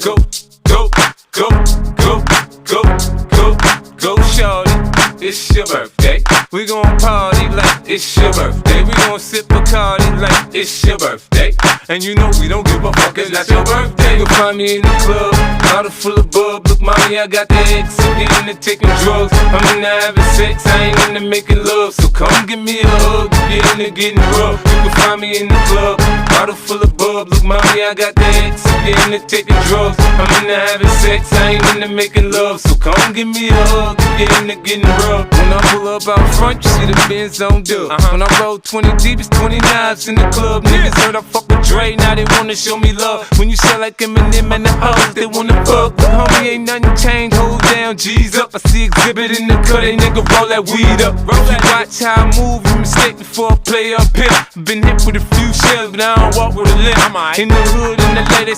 Go, go, go, go, go, go, go, shorty. It's your birthday. We gon' party like it's your birthday. We gon' sip Bacardi like it's your birthday. And you know we don't give a fuck, it's not your birthday. You'll find me in the club, bottle full of bub. Look, mommy, I got the X, I'm getting into taking drugs. I'm into having sex, I ain't into making love. So come give me a hug, get into getting rough. You can find me in the club, bottle full of bub. Look, mommy, I got the X, I'm getting into taking drugs. I'm into having sex, I ain't into making love. So come give me a hug, get into getting rough. When I pull up out front, you see the Benz on dub. When I roll 20 deep, it's 20 knives in the club. Niggas heard I fuck with Dre, now they wanna show me love. When you sell like Eminem and the hoes, they wanna fuck. But homie, ain't nothing changed, hold down, G's up. I see exhibit in the cut, they nigga roll that weed up. You watch how I move, you mistake before I play up here. Been hit with a few shells, but I don't walk with a limp. In the hood, in the lady